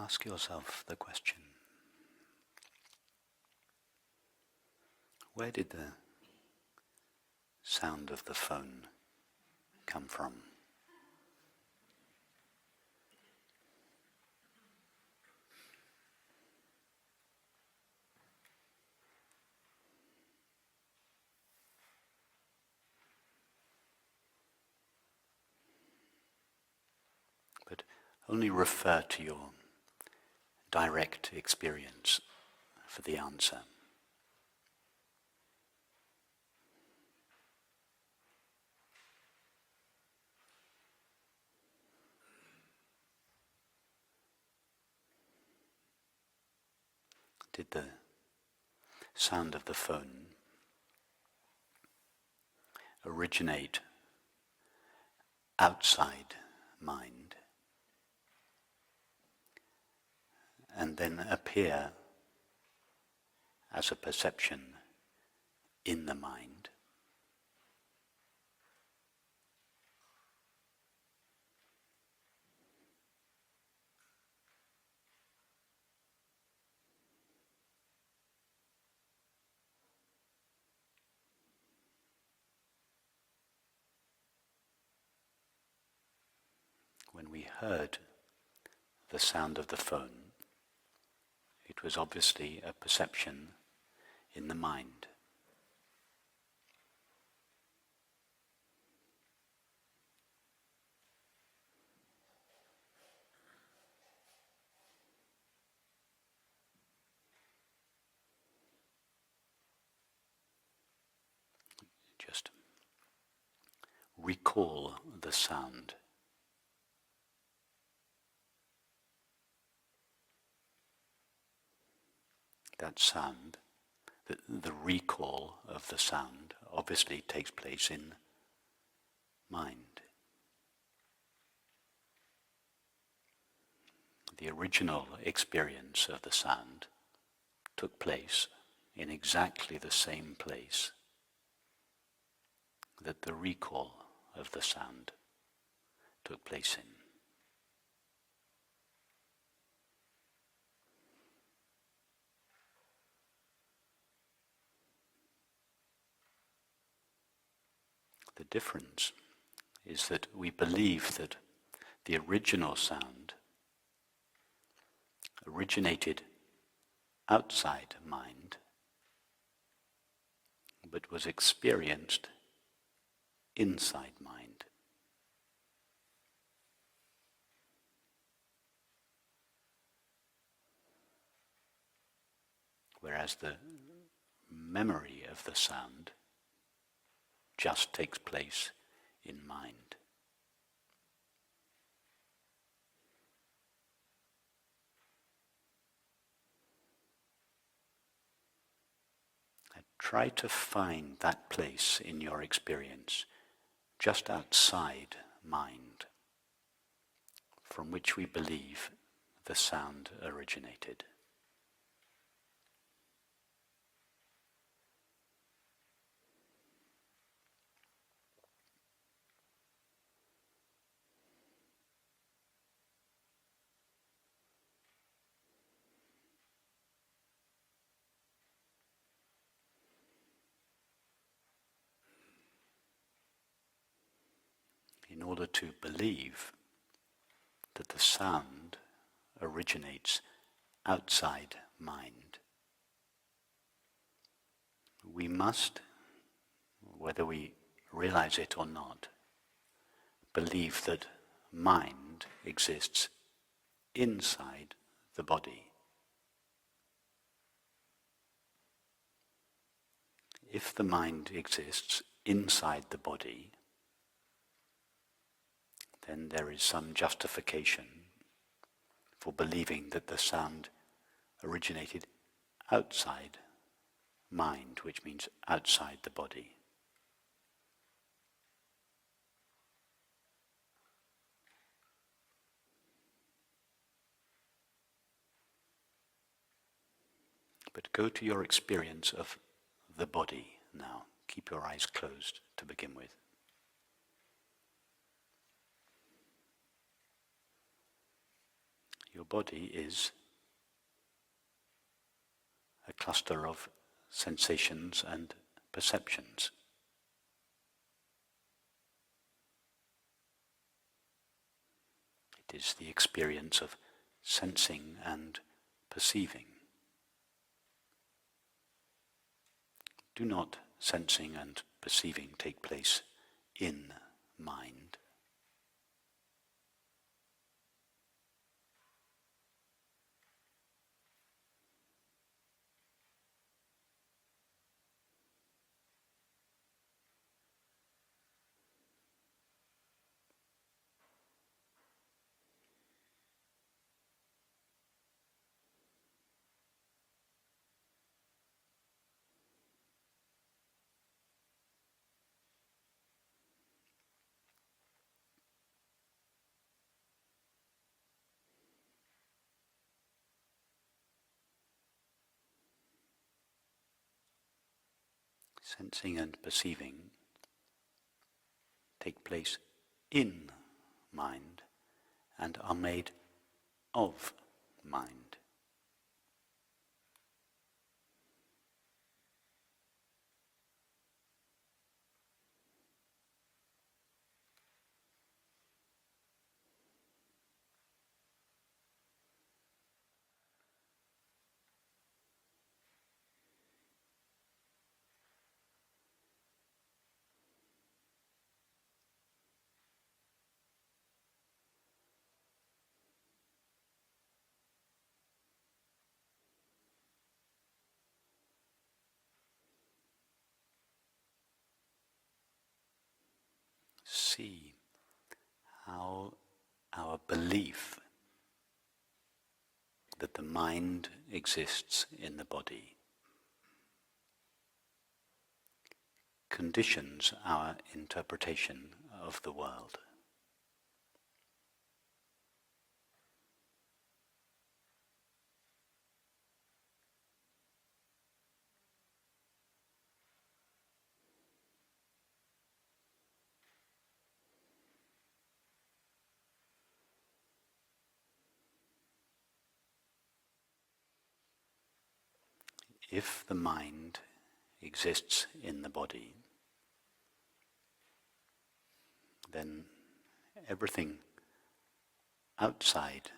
ask yourself the question, where did the sound of the phone come from? But only refer to your direct experience for the answer. Did the sound of the phone originate outside mind and then appear as a perception in the mind? When we heard the sound of the phone, it was obviously a perception in the mind. Just recall the sound. That sound, the recall of the sound, obviously takes place in mind. The original experience of the sound took place in exactly the same place that the recall of the sound took place in. The difference is that we believe that the original sound originated outside mind, but was experienced inside mind. Whereas the memory of the sound just takes place in mind. And try to find that place in your experience just outside mind from which we believe the sound originated. In order to believe that the sound originates outside mind, we must, whether we realize it or not, believe that mind exists inside the body. If the mind exists inside the body, then there is some justification for believing that the sound originated outside mind, which means outside the body. But go to your experience of the body now. Keep your eyes closed to begin with. Your body is a cluster of sensations and perceptions. It is the experience of sensing and perceiving. Do not sensing and perceiving take place in mind. Sensing and perceiving take place in mind and are made of mind. See how our belief that the mind exists in the body conditions our interpretation of the world. If the mind exists in the body, then everything outside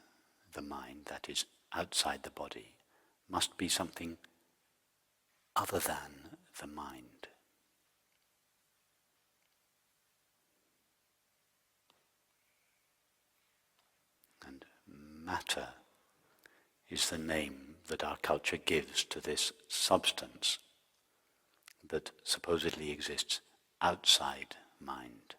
the mind, that is, outside the body, must be something other than the mind. And matter is the name that our culture gives to this substance that supposedly exists outside mind.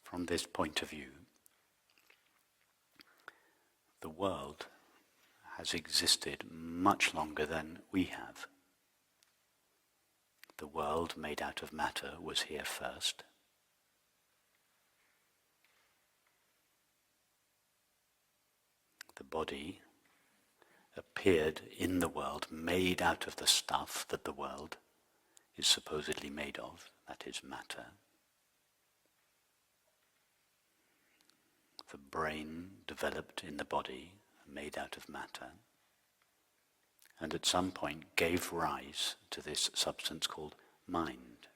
From this point of view, the world has existed much longer than we have. The world made out of matter was here first. The body appeared in the world made out of the stuff that the world is supposedly made of, that is matter. The brain developed in the body, made out of matter, and at some point gave rise to this substance called mind.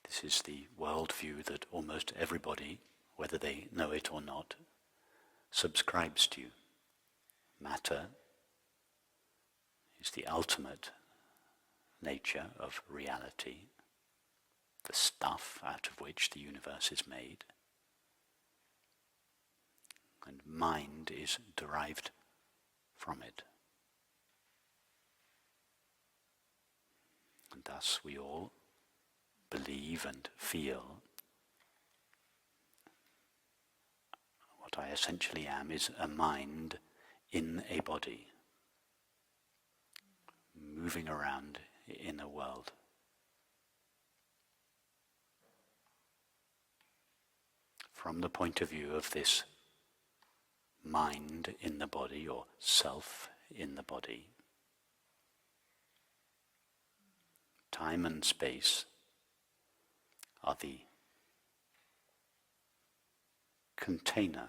This is the worldview that almost everybody, whether they know it or not, subscribes to. Matter is the ultimate nature of reality, the stuff out of which the universe is made, and mind is derived from it. And thus we all believe and feel, what I essentially am is a mind in a body, moving around in a world. From the point of view of this mind in the body, or self in the body, time and space are the container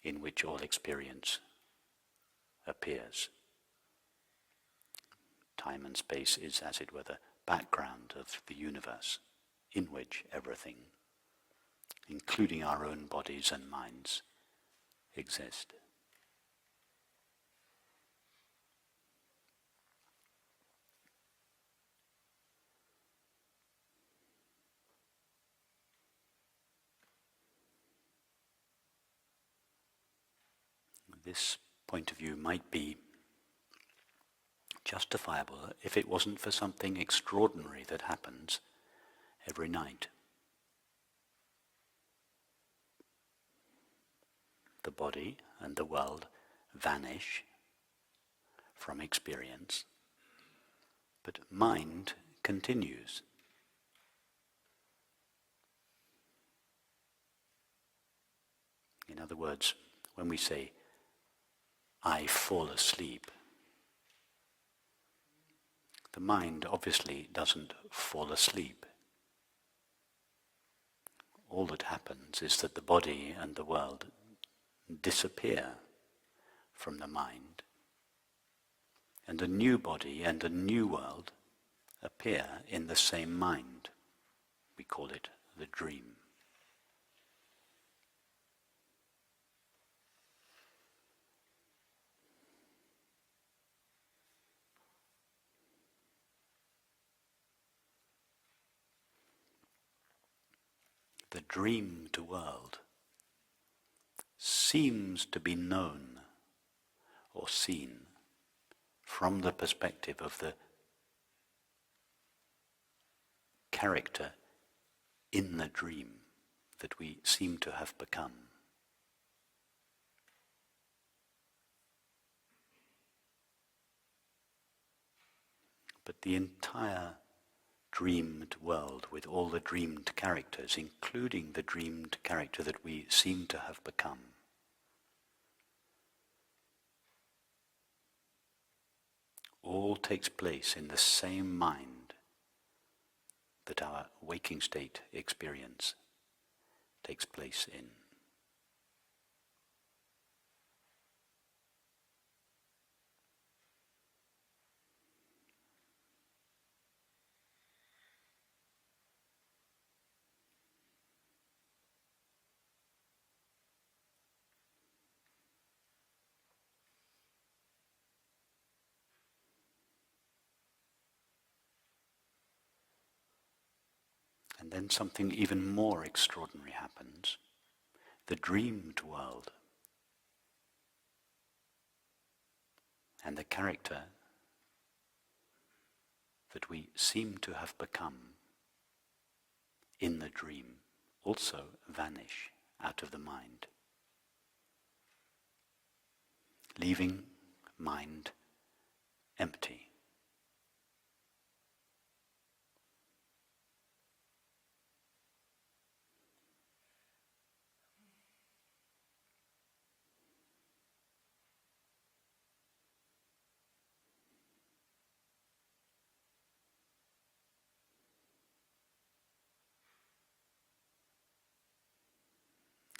in which all experience appears. Time and space is, as it were, the background of the universe in which everything, including our own bodies and minds, exist. This point of view might be justifiable if it wasn't for something extraordinary that happens every night. The body and the world vanish from experience, but mind continues. In other words, when we say, I fall asleep, the mind obviously doesn't fall asleep. All that happens is that the body and the world disappear from the mind, and a new body and a new world appear in the same mind. We call it the dream. The dreamed world seems to be known or seen from the perspective of the character in the dream that we seem to have become. But the entire dreamed world, with all the dreamed characters, including the dreamed character that we seem to have become, all takes place in the same mind that our waking state experience takes place in. And then something even more extraordinary happens. The dreamed world and the character that we seem to have become in the dream also vanish out of the mind, leaving mind empty.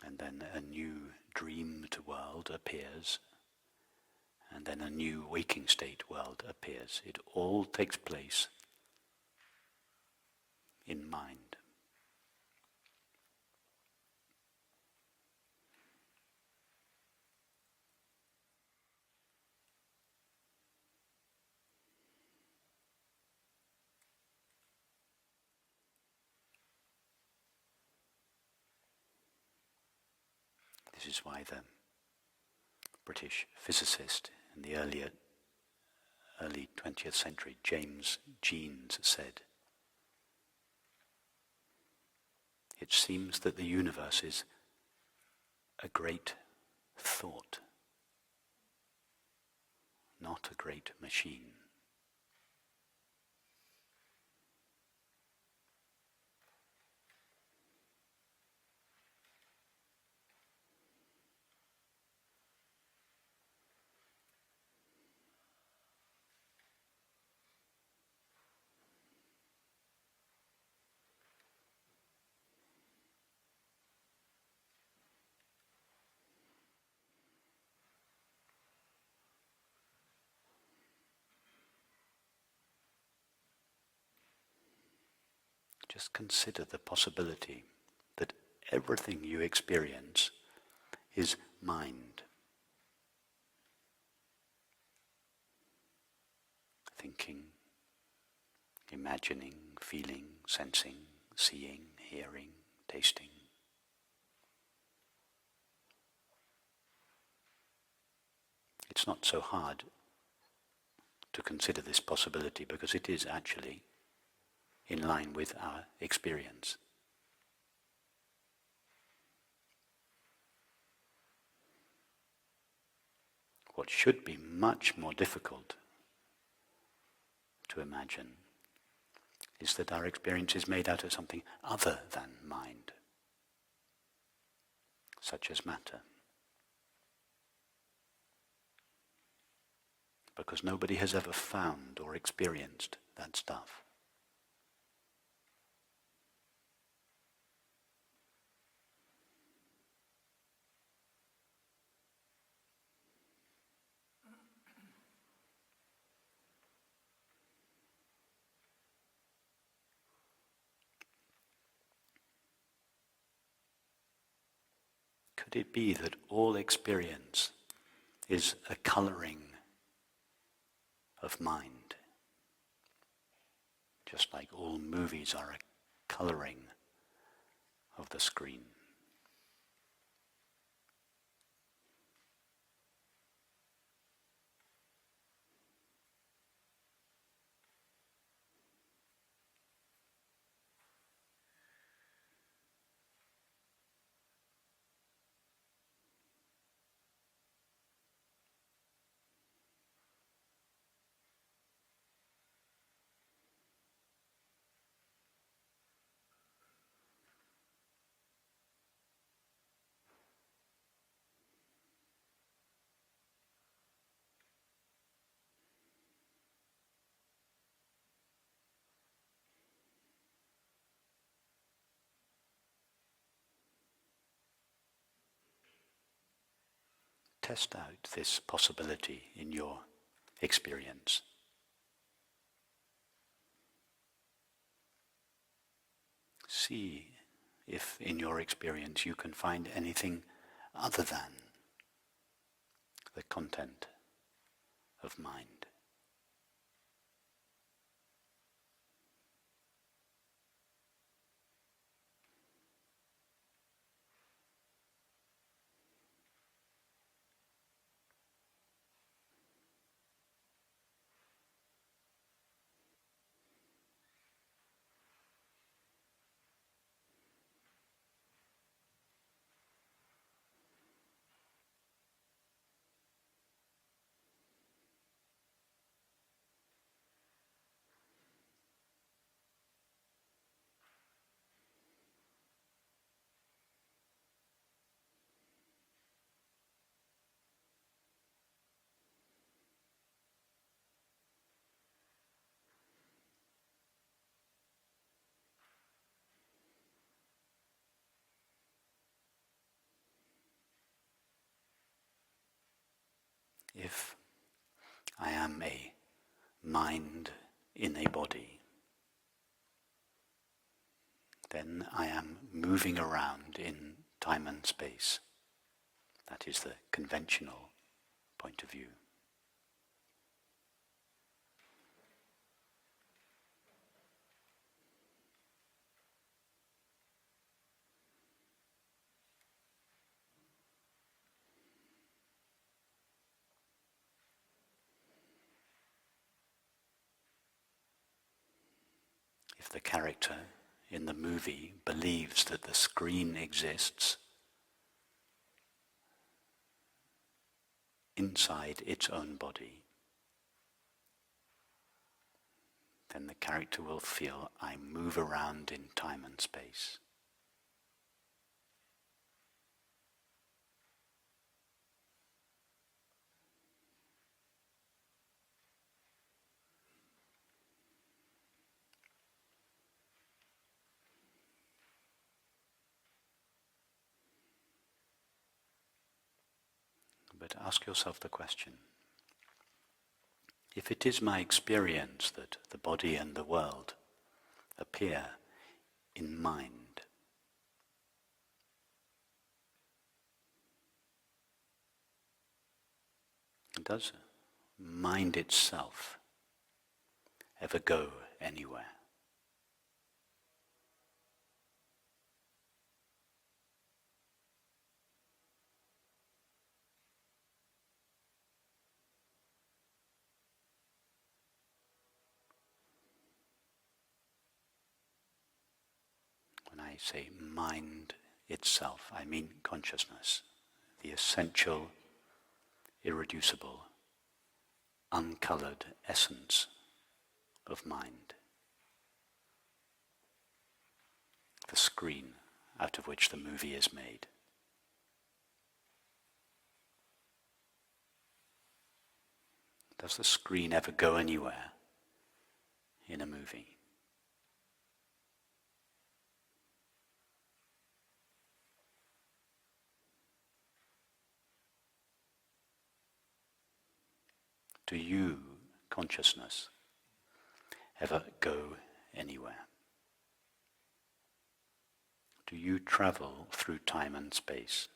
And then a new dreamed world appears, and then a new waking state world appears. It all takes place in mind. This is why the British physicist in the early 20th century, James Jeans, said, it seems that the universe is a great thought, not a great machine. Just consider the possibility that everything you experience is mind. Thinking, imagining, feeling, sensing, seeing, hearing, tasting. It's not so hard to consider this possibility because it is actually in line with our experience. What should be much more difficult to imagine is that our experience is made out of something other than mind, such as matter. Because nobody has ever found or experienced that stuff. Could it be that all experience is a colouring of mind? Just like all movies are a colouring of the screen. Test out this possibility in your experience. See if in your experience you can find anything other than the content of mind. If I am a mind in a body, then I am moving around in time and space. That is the conventional point of view. If the character in the movie believes that the screen exists inside its own body, then the character will feel, I move around in time and space. But ask yourself the question, if it is my experience that the body and the world appear in mind, does mind itself ever go anywhere? When I say mind itself, I mean consciousness, the essential, irreducible, uncolored essence of mind. The screen out of which the movie is made. Does the screen ever go anywhere in a movie? Do you, consciousness, ever go anywhere? Do you travel through time and space?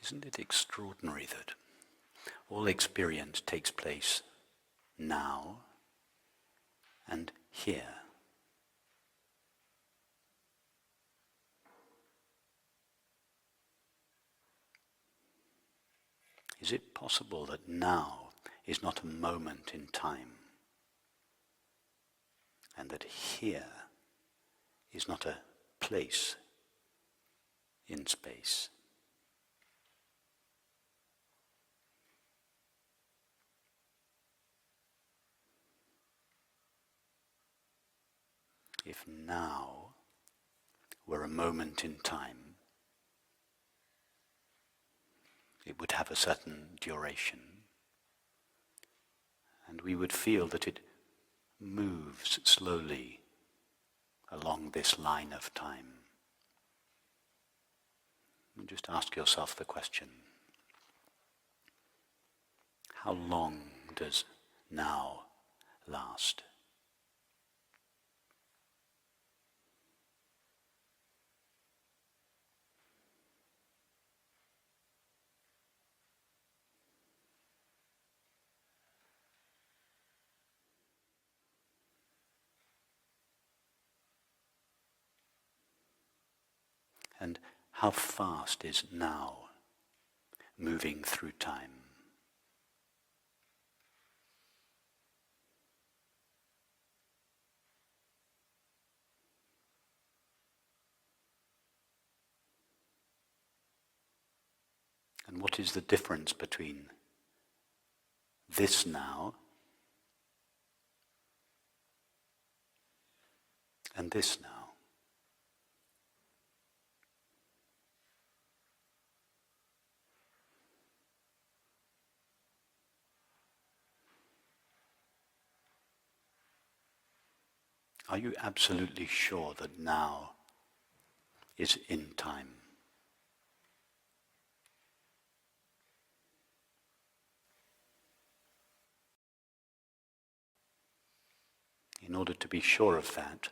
Isn't it extraordinary that all experience takes place now and here? Is it possible that now is not a moment in time, and that here is not a place in space? If now were a moment in time, it would have a certain duration, and we would feel that it moves slowly along this line of time. And just ask yourself the question, how long does now last? And how fast is now moving through time? And what is the difference between this now and this now? Are you absolutely sure that now is in time. In order to be sure of that,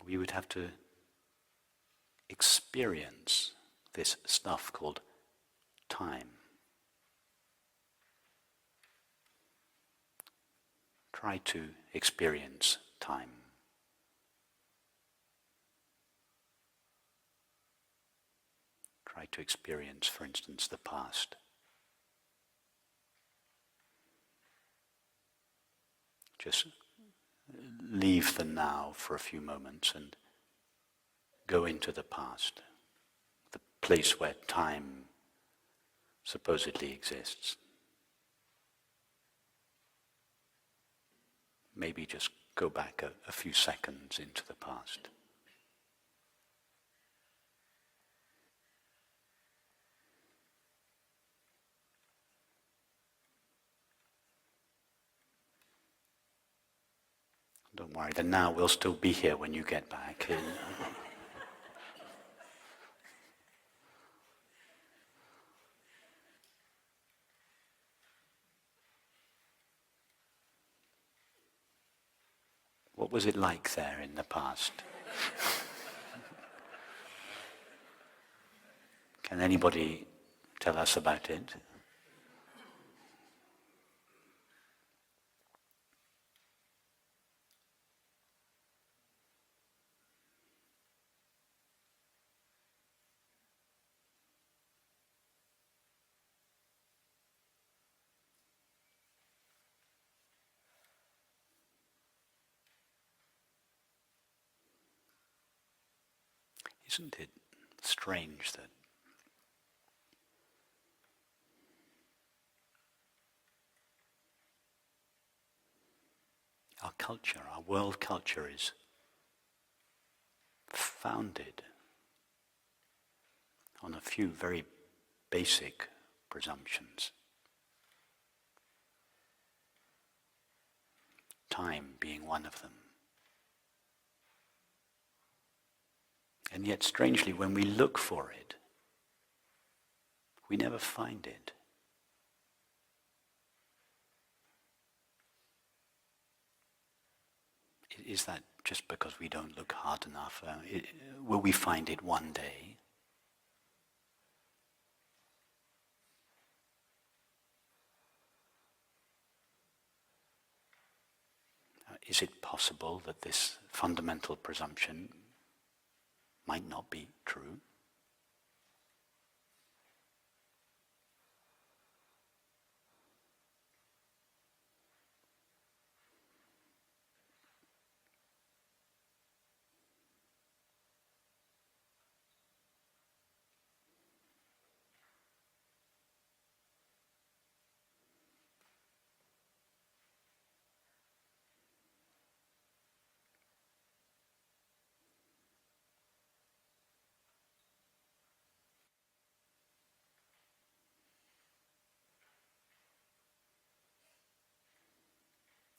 we would have to experience this stuff called time. Try to experience time. Try to experience, for instance, the past. Just leave the now for a few moments and go into the past, the place where time supposedly exists. Maybe just go back a few seconds into the past. Don't worry, the now will still be here when you get back. What was it like there in the past? Can anybody tell us about it? Isn't it strange that our culture, our world culture, is founded on a few very basic presumptions. Time being one of them. And yet, strangely, when we look for it, we never find it. Is that just because we don't look hard enough? Will we find it one day? Is it possible that this fundamental presumption might not be true?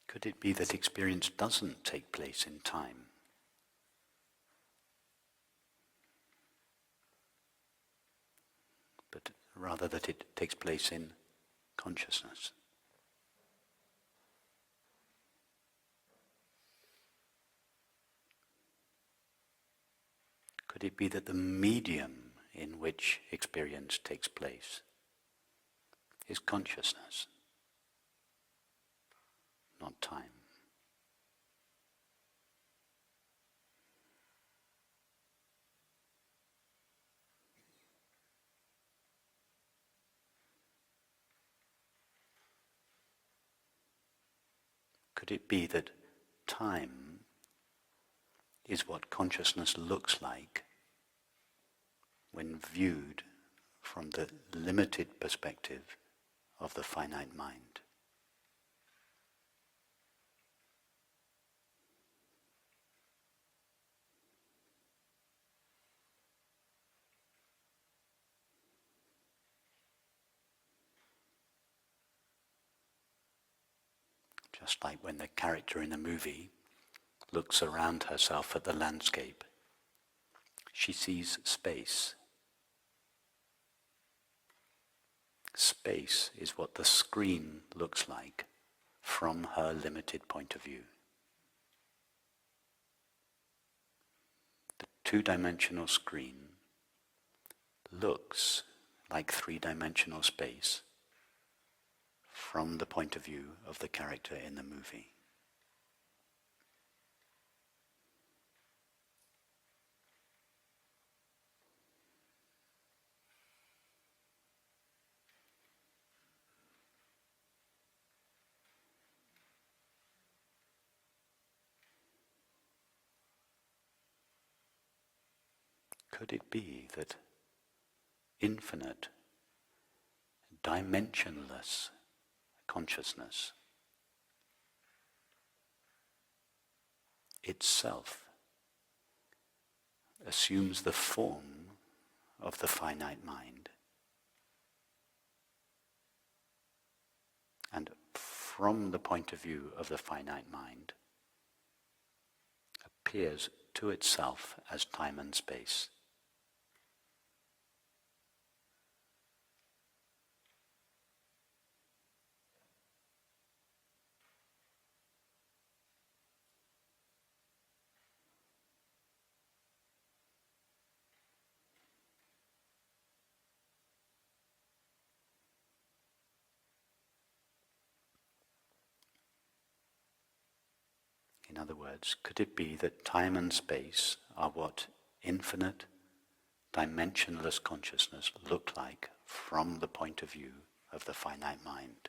Could it be that experience doesn't take place in time? But rather that it takes place in consciousness? Could it be that the medium in which experience takes place is consciousness, not time? Could it be that time is what consciousness looks like when viewed from the limited perspective of the finite mind? Just like when the character in a movie looks around herself at the landscape She sees space. Space is what the screen looks like from her limited point of view. The two-dimensional screen looks like three-dimensional space from the point of view of the character in the movie. Could it be that infinite, dimensionless consciousness itself assumes the form of the finite mind, and from the point of view of the finite mind appears to itself as time and space? In other words, could it be that time and space are what infinite, dimensionless consciousness look like from the point of view of the finite mind?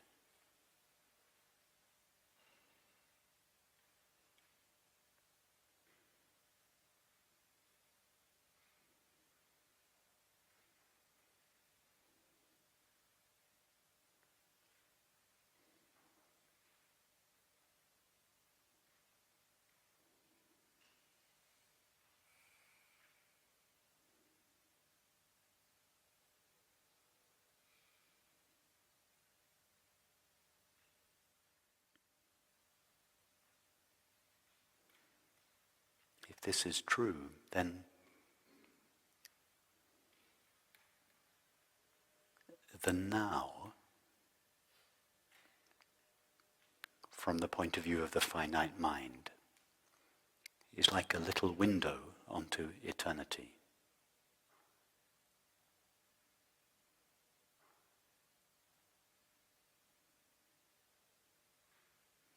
If this is true, then the now, from the point of view of the finite mind, is like a little window onto eternity.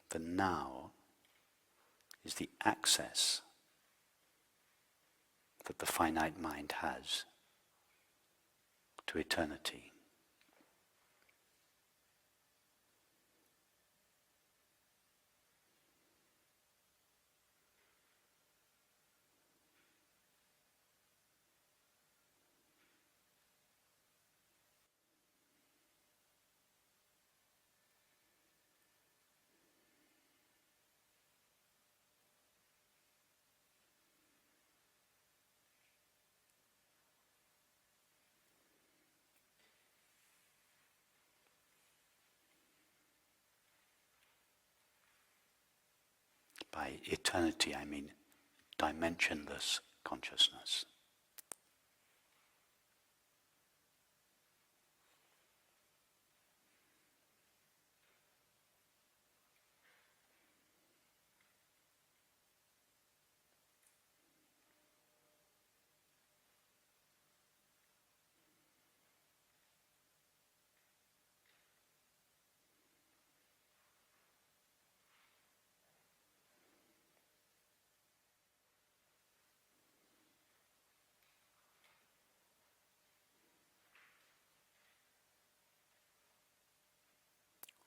The now is the access that the finite mind has to eternity. By eternity, I mean dimensionless consciousness.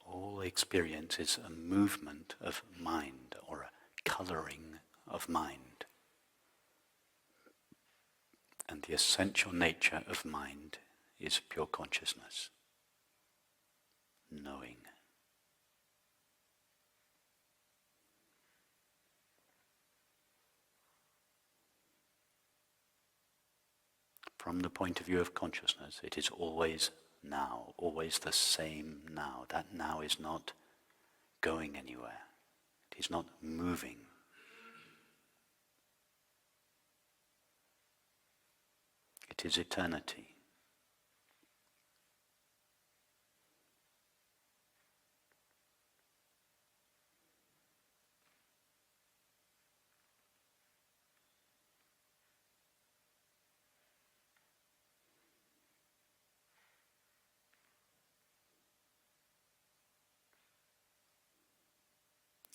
All experience is a movement of mind, or a colouring of mind. And the essential nature of mind is pure consciousness, knowing. From the point of view of consciousness, it is always now, always the same now. That now is not going anywhere. It is not moving. It is eternity.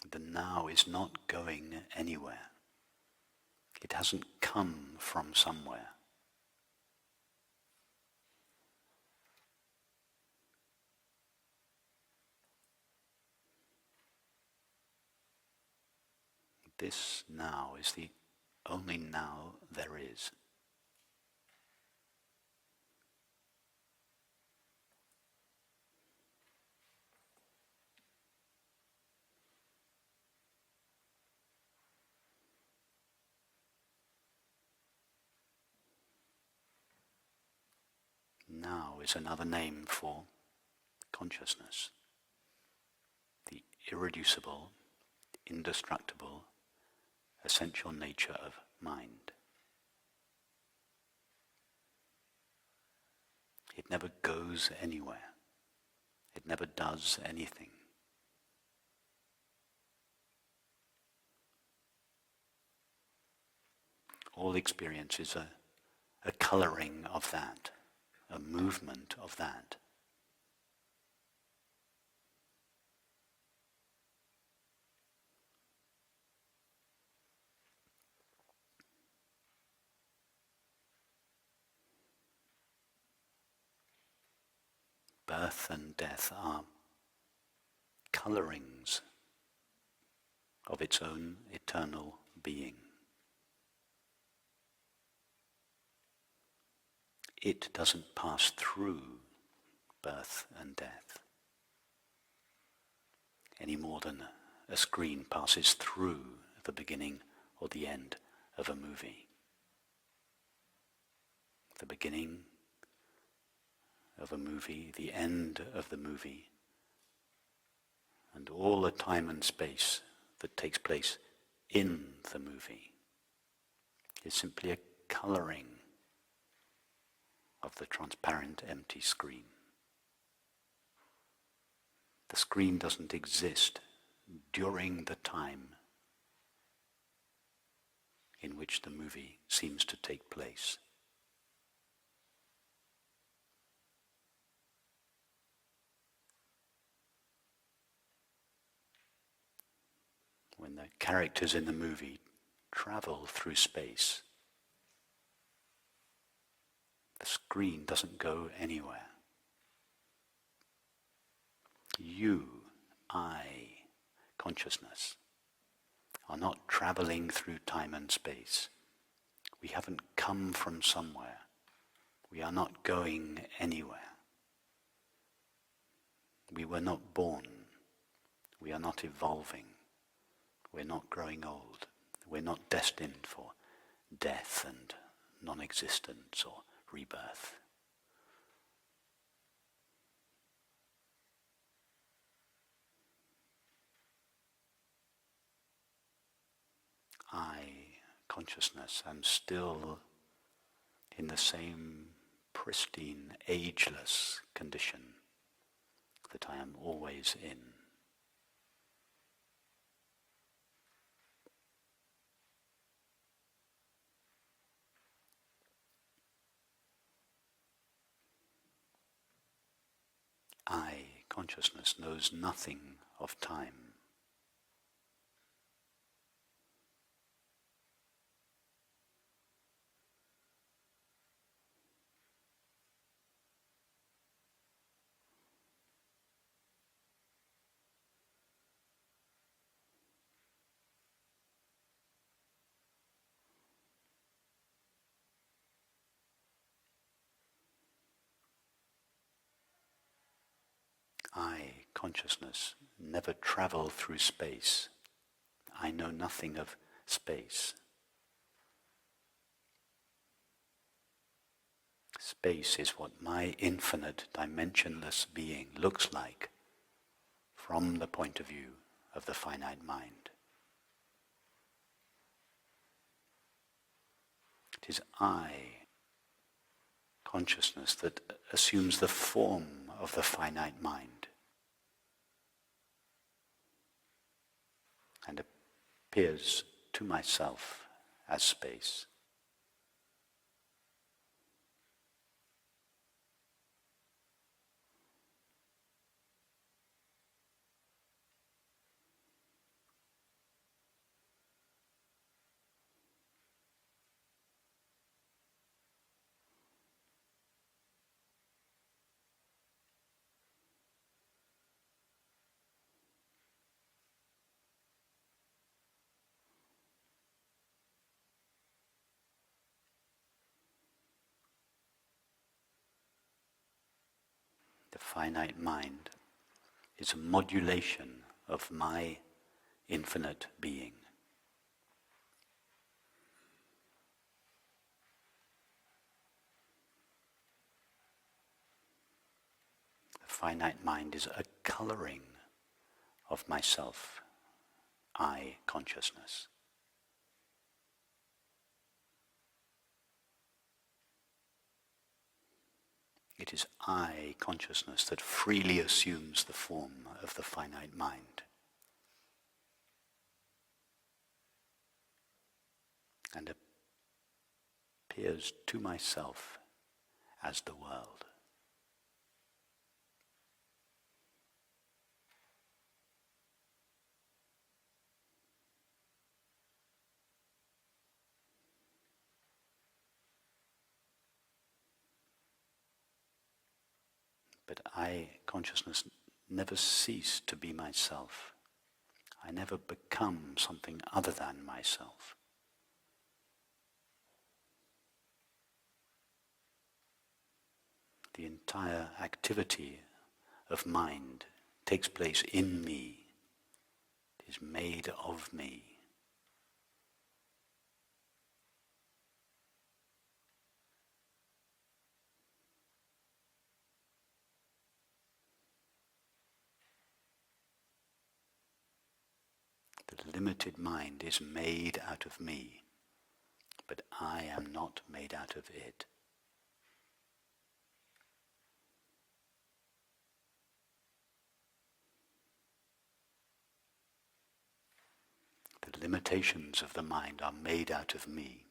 The now is not going anywhere. It hasn't come from somewhere. This now is the only now there is. Now is another name for consciousness, the irreducible, indestructible, essential nature of mind. It never goes anywhere. It never does anything. All experience is a coloring of that, a movement of that. Birth and death are colorings of its own eternal being. It doesn't pass through birth and death any more than a screen passes through the beginning or the end of a movie. The beginning of a movie, the end of the movie, and all the time and space that takes place in the movie is simply a coloring of the transparent empty screen. The screen doesn't exist during the time in which the movie seems to take place. When the characters in the movie travel through space, the screen doesn't go anywhere. You, I, consciousness, are not traveling through time and space. We haven't come from somewhere. We are not going anywhere. We were not born. We are not evolving. We're not growing old. We're not destined for death and non-existence or rebirth. I, consciousness, am still in the same pristine, ageless condition that I am always in. I, consciousness, knows nothing of time. I, consciousness, never travel through space. I know nothing of space. Space is what my infinite, dimensionless being looks like from the point of view of the finite mind. It is I consciousness that assumes the form of the finite mind and appears to myself as space. The finite mind is a modulation of my infinite being. The finite mind is a coloring of myself, I consciousness. It is I consciousness that freely assumes the form of the finite mind and appears to myself as the world. But I consciousness never cease to be myself. I never become something other than myself. The entire activity of mind takes place in me, is made of me. The limited mind is made out of me, but I am not made out of it. The limitations of the mind are made out of me,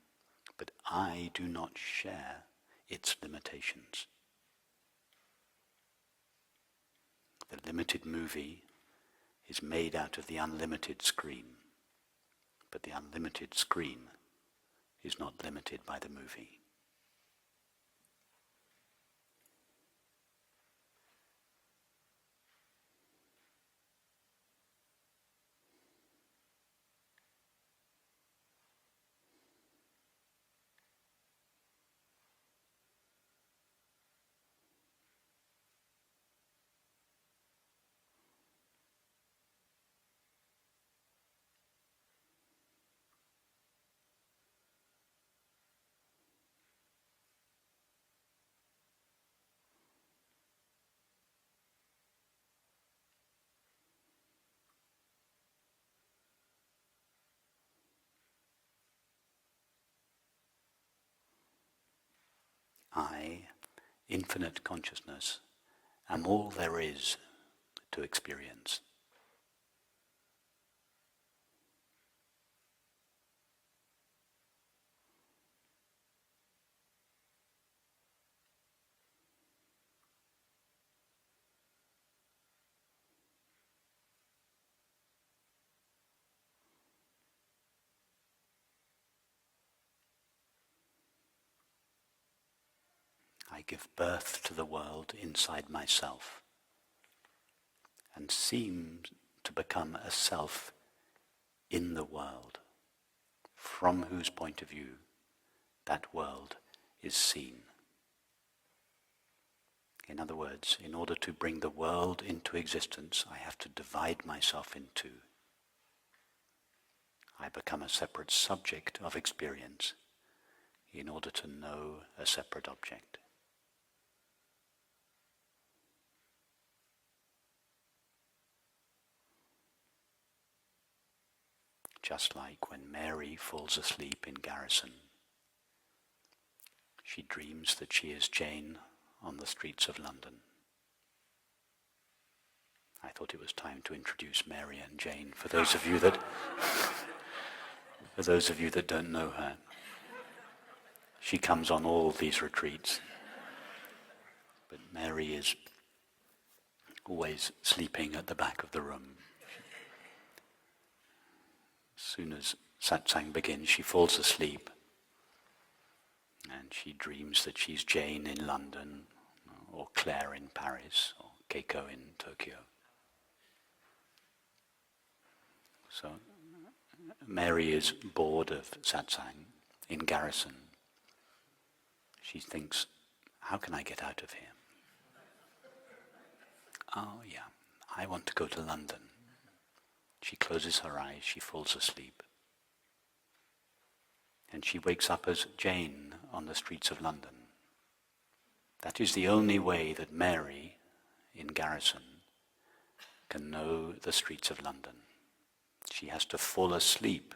but I do not share its limitations. The limited movie is made out of the unlimited screen, but the unlimited screen is not limited by the movie. I, infinite consciousness, am all there is to experience. I give birth to the world inside myself and seem to become a self in the world, from whose point of view that world is seen. In other words, in order to bring the world into existence, I have to divide myself in two. I become a separate subject of experience in order to know a separate object. Just like when Mary falls asleep in Garrison, She dreams that she is Jane on the streets of London. I thought it was time to introduce Mary and Jane for those of you that don't know her. She comes on all these retreats, but Mary is always sleeping at the back of the room. As soon as satsang begins, she falls asleep and she dreams that she's Jane in London, or Claire in Paris, or Keiko in Tokyo. So Mary is bored of satsang in Garrison. She thinks, how can I get out of here? Oh yeah, I want to go to London. She closes her eyes, she falls asleep. And she wakes up as Jane on the streets of London. That is the only way that Mary in Garrison can know the streets of London. She has to fall asleep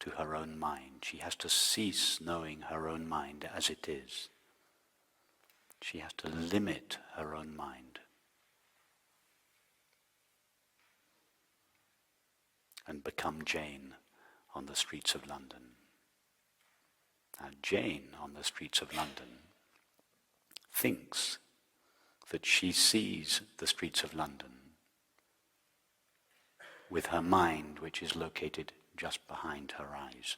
to her own mind. She has to cease knowing her own mind as it is. She has to limit her own mind. And become Jane on the streets of London. Now, Jane on the streets of London thinks that she sees the streets of London with her mind, which is located just behind her eyes.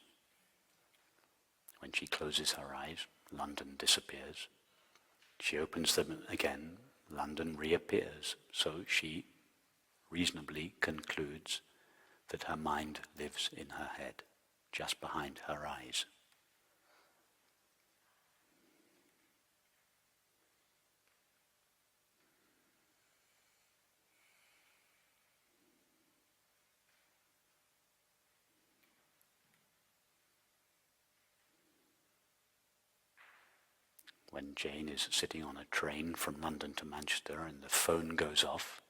When she closes her eyes, London disappears. She opens them again, London reappears. So she reasonably concludes that her mind lives in her head, just behind her eyes. When Jane is sitting on a train from London to Manchester and the phone goes off,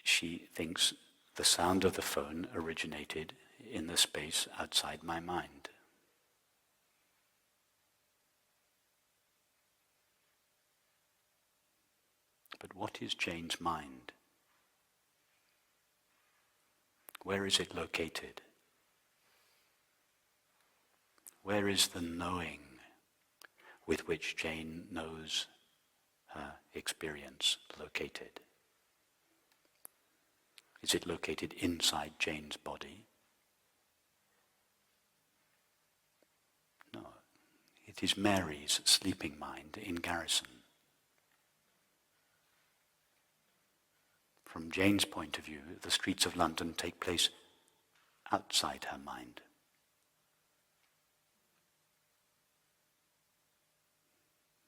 she thinks the sound of the phone originated in the space outside my mind. But what is Jane's mind? Where is it located? Where is the knowing with which Jane knows her experience located? Is it located inside Jane's body? No. It is Mary's sleeping mind in Garrison. From Jane's point of view, the streets of London take place outside her mind.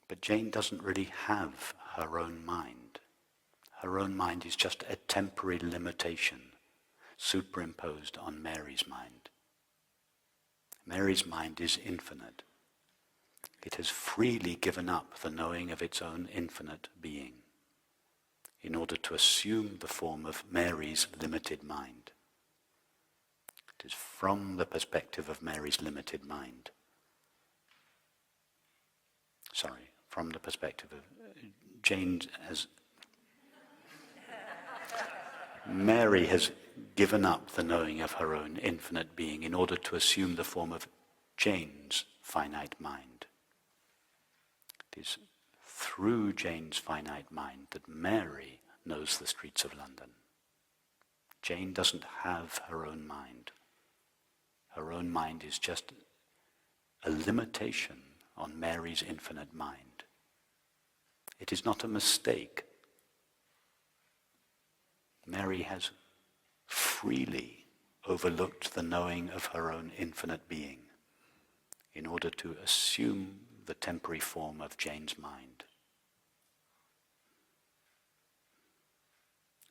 But Jane doesn't really have her own mind. Her own mind is just a temporary limitation superimposed on Mary's mind. Mary's mind is infinite. It has freely given up the knowing of its own infinite being in order to assume the form of Mary's limited mind. It is from the perspective of Mary's limited mind. From the perspective of Jane as Mary has given up the knowing of her own infinite being in order to assume the form of Jane's finite mind. It is through Jane's finite mind that Mary knows the streets of London. Jane doesn't have her own mind. Her own mind is just a limitation on Mary's infinite mind. It is not a mistake. Mary has freely overlooked the knowing of her own infinite being in order to assume the temporary form of Jane's mind.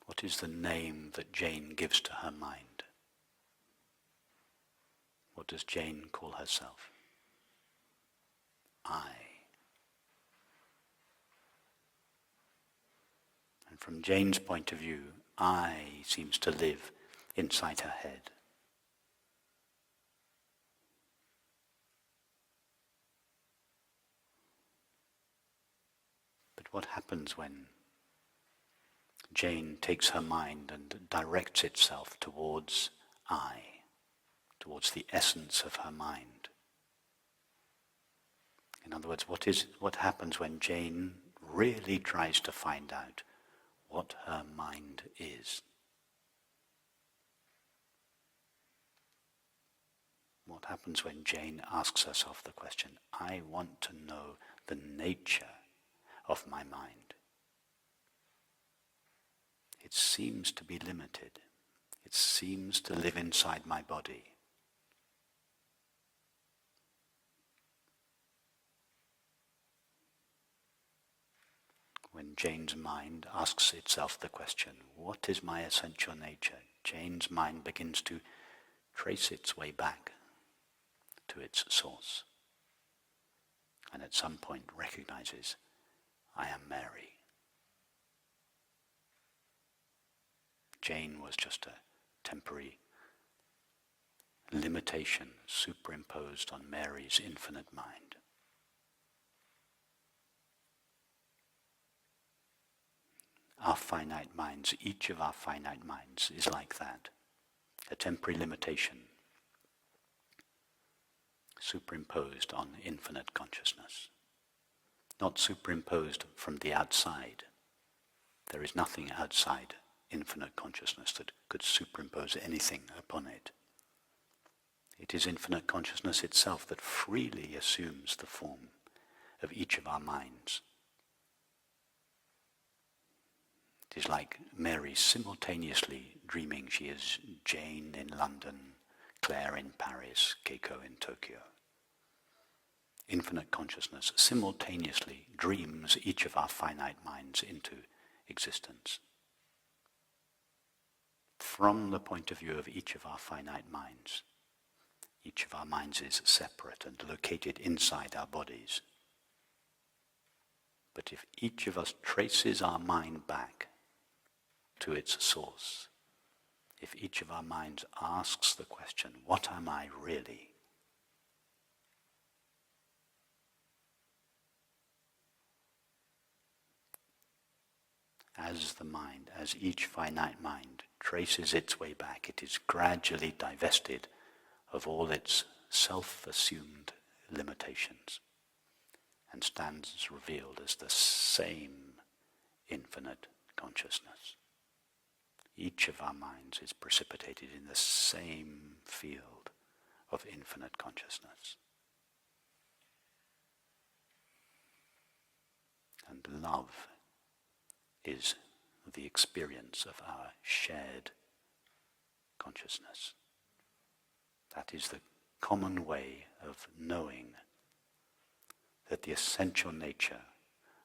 What is the name that Jane gives to her mind? What does Jane call herself? I. And from Jane's point of view, I seems to live inside her head. What happens when Jane takes her mind and directs itself towards I, towards the essence of her mind? In other words, what happens when Jane really tries to find out what her mind is? What happens when Jane asks herself the question, I want to know the nature of my mind? It seems to be limited. It seems to live inside my body. When Jane's mind asks itself the question, what is my essential nature? Jane's mind begins to trace its way back to its source, and at some point recognizes, I am Mary. Jane was just a temporary limitation superimposed on Mary's infinite mind. Our finite minds, each of our finite minds is like that, a temporary limitation superimposed on infinite consciousness, not superimposed from the outside. There is nothing outside infinite consciousness that could superimpose anything upon it. It is infinite consciousness itself that freely assumes the form of each of our minds. It is like Mary simultaneously dreaming she is Jane in London, Claire in Paris, Keiko in Tokyo. Infinite consciousness simultaneously dreams each of our finite minds into existence. From the point of view of each of our finite minds, each of our minds is separate and located inside our bodies. But if each of us traces our mind back to its source, if each of our minds asks the question, what am I really? As the mind, as each finite mind traces its way back, it is gradually divested of all its self-assumed limitations and stands revealed as the same infinite consciousness. Each of our minds is precipitated in the same field of infinite consciousness. And love is the experience of our shared consciousness. That is the common way of knowing that the essential nature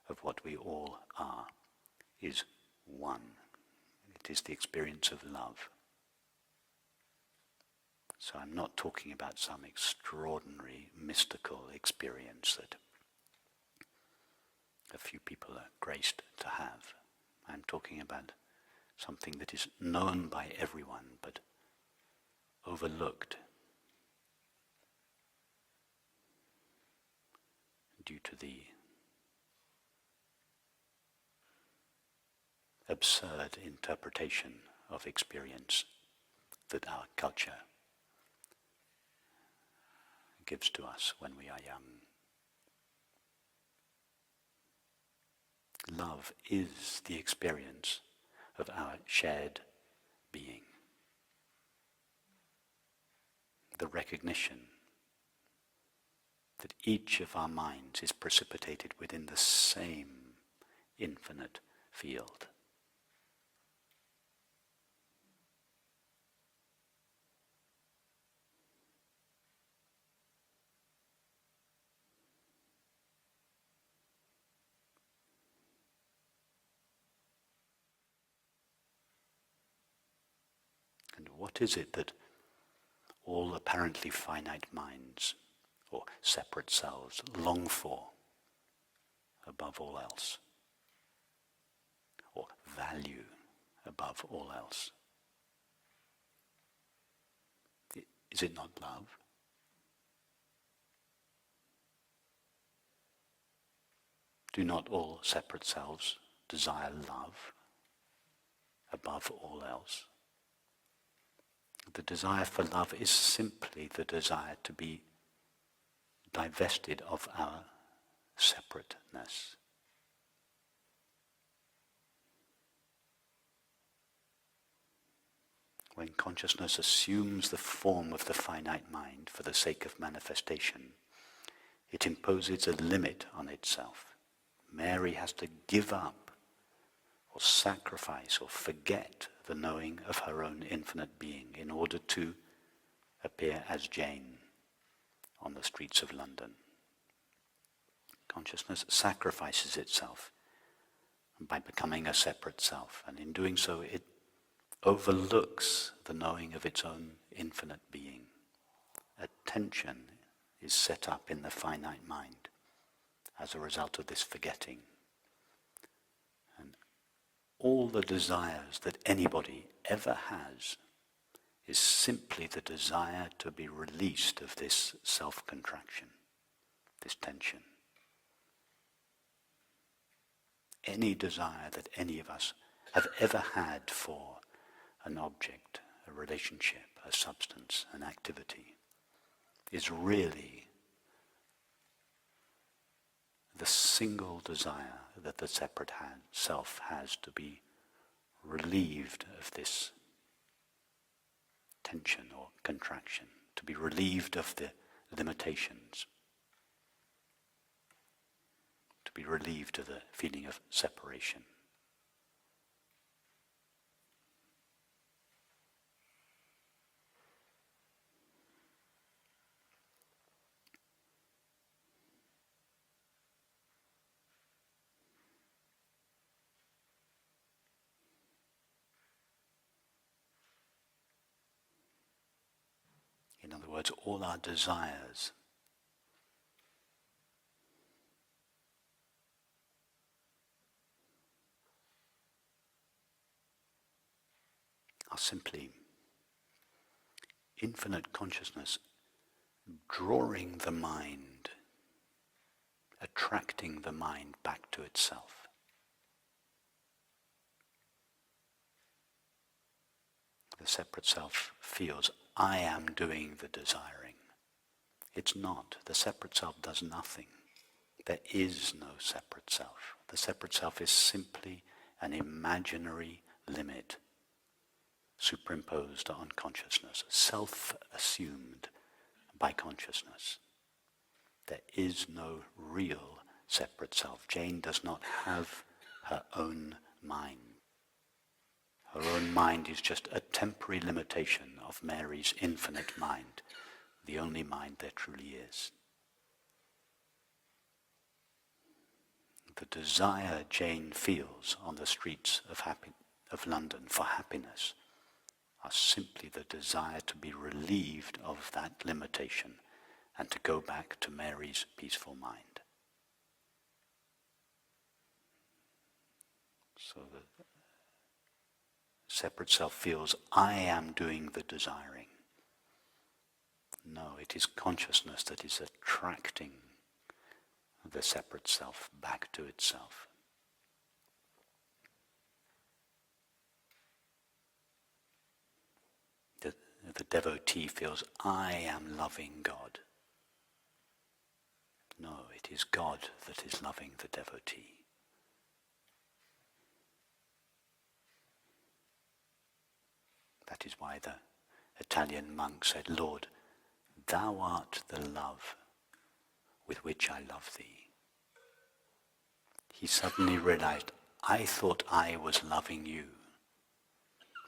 of what we all are is one. It is the experience of love. So I'm not talking about some extraordinary mystical experience that a few people are graced to have. I'm talking about something that is known by everyone but overlooked due to the absurd interpretation of experience that our culture gives to us when we are young. Love is the experience of our shared being. The recognition that each of our minds is precipitated within the same infinite field. And what is it that all apparently finite minds or separate selves long for above all else, or value above all else? Is it not love? Do not all separate selves desire love above all else? The desire for love is simply the desire to be divested of our separateness. When consciousness assumes the form of the finite mind for the sake of manifestation, it imposes a limit on itself. Mary has to give up or sacrifice or forget the knowing of her own infinite being in order to appear as Jane on the streets of London. Consciousness sacrifices itself by becoming a separate self, and in doing so it overlooks the knowing of its own infinite being. Attention is set up in the finite mind as a result of this forgetting. And all the desires that anybody ever has is simply the desire to be released of this self-contraction, this tension. Any desire that any of us have ever had for an object, a relationship, a substance, an activity, is really the single desire that the separate self has to be relieved of this tension or contraction, to be relieved of the limitations, to be relieved of the feeling of separation. In other words, all our desires are simply infinite consciousness drawing the mind, attracting the mind back to itself. The separate self feels, I am doing the desiring. It's not. The separate self does nothing. There is no separate self. The separate self is simply an imaginary limit superimposed on consciousness, self-assumed by consciousness. There is no real separate self. Jane does not have her own mind. Her own mind is just a temporary limitation of Mary's infinite mind, the only mind there truly is. The desire Jane feels on the streets of London for happiness are simply the desire to be relieved of that limitation and to go back to Mary's peaceful mind. So the separate self feels, I am doing the desiring. No, it is consciousness that is attracting the separate self back to itself. The devotee feels, I am loving God. No, it is God that is loving the devotee. That is why the Italian monk said, Lord, thou art the love with which I love thee. He suddenly realized, I thought I was loving you.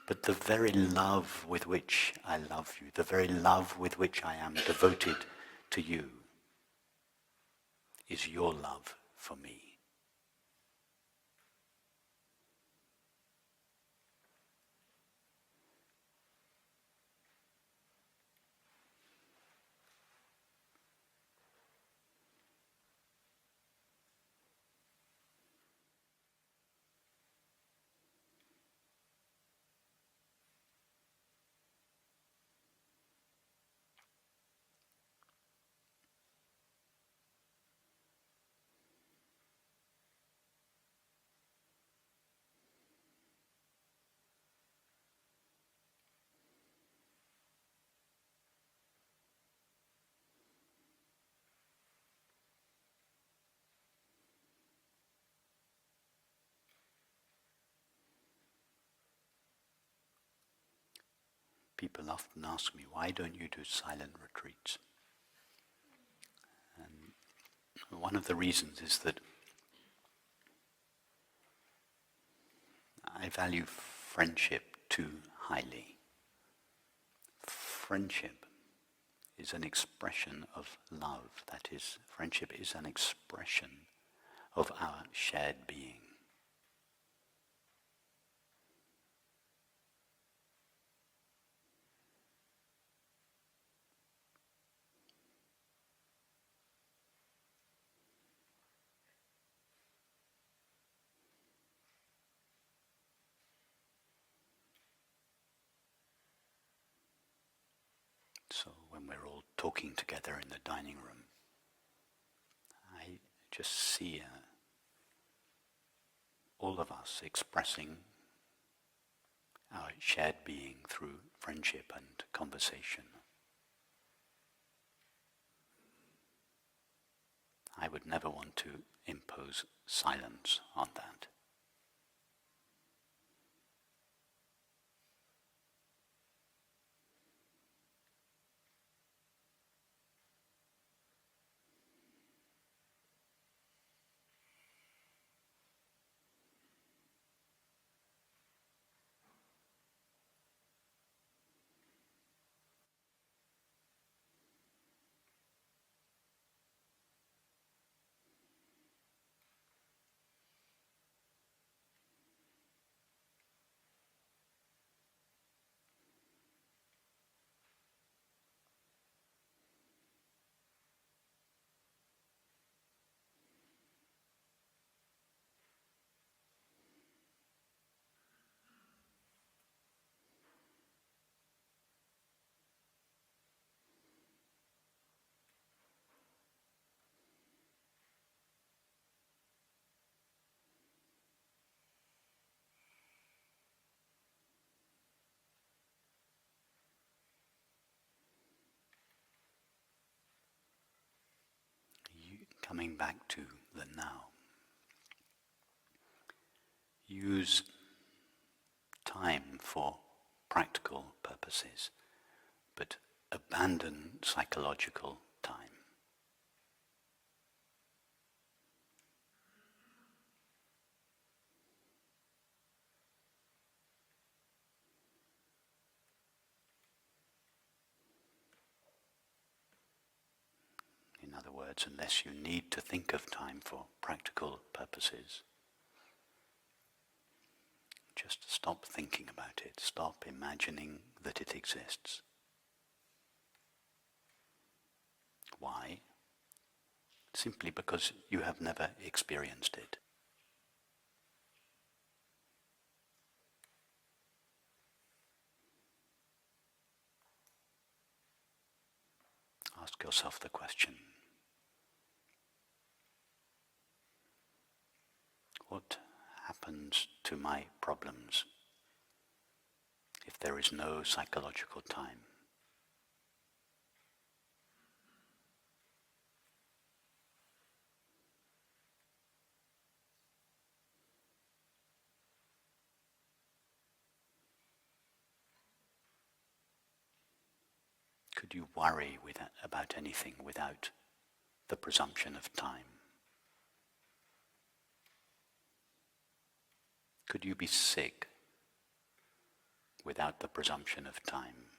But the very love with which I love you, the very love with which I am devoted to you, is your love for me. People often ask me, why don't you do silent retreats? And one of the reasons is that I value friendship too highly. Friendship is an expression of love. That is, friendship is an expression of our shared being. So when we're all talking together in the dining room, I just see all of us expressing our shared being through friendship and conversation. I would never want to impose silence on that. Coming back to the now. Use time for practical purposes, but abandon psychological time. In other words, unless you need to think of time for practical purposes, just stop thinking about it, stop imagining that it exists. Why? Simply because you have never experienced it. Ask yourself the question, what happens to my problems if there is no psychological time? Could you worry about anything without the presumption of time? Could you be sick without the presumption of time?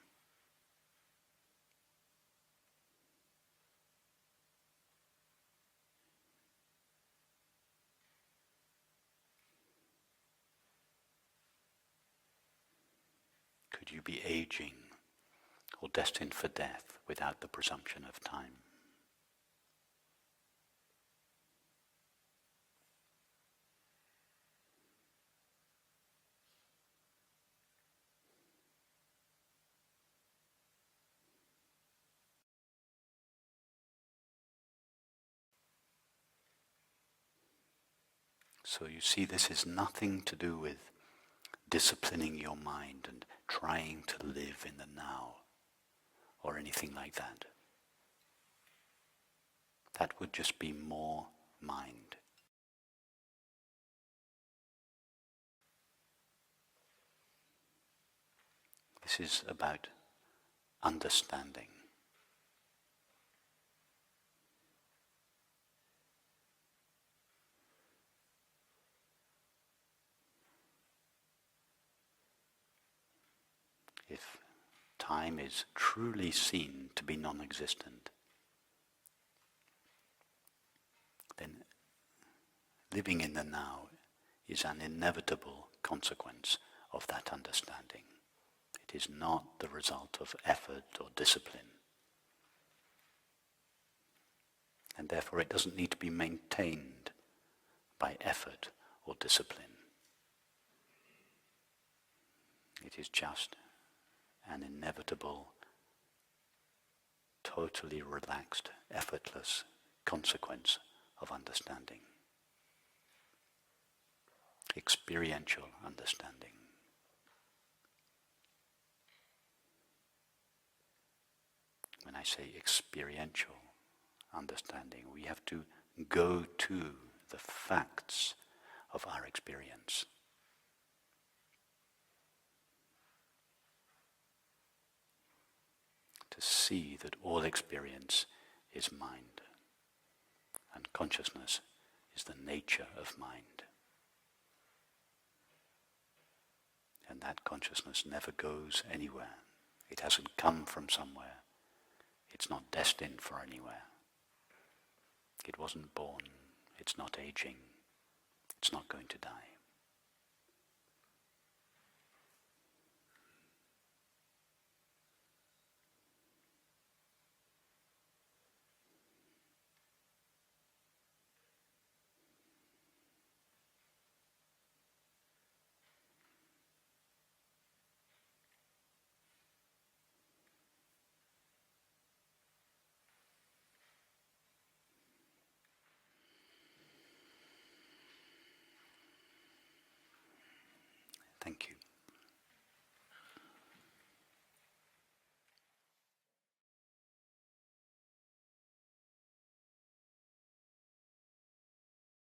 Could you be aging or destined for death without the presumption of time? So you see, this is nothing to do with disciplining your mind and trying to live in the now or anything like that. That would just be more mind. This is about understanding. If time is truly seen to be non-existent, then living in the now is an inevitable consequence of that understanding. It is not the result of effort or discipline. And therefore it doesn't need to be maintained by effort or discipline. It is just an inevitable, totally relaxed, effortless consequence of understanding. Experiential understanding. When I say experiential understanding, we have to go to the facts of our experience. To see that all experience is mind, and consciousness is the nature of mind. And that consciousness never goes anywhere. It hasn't come from somewhere. It's not destined for anywhere. It wasn't born. It's not aging. It's not going to die.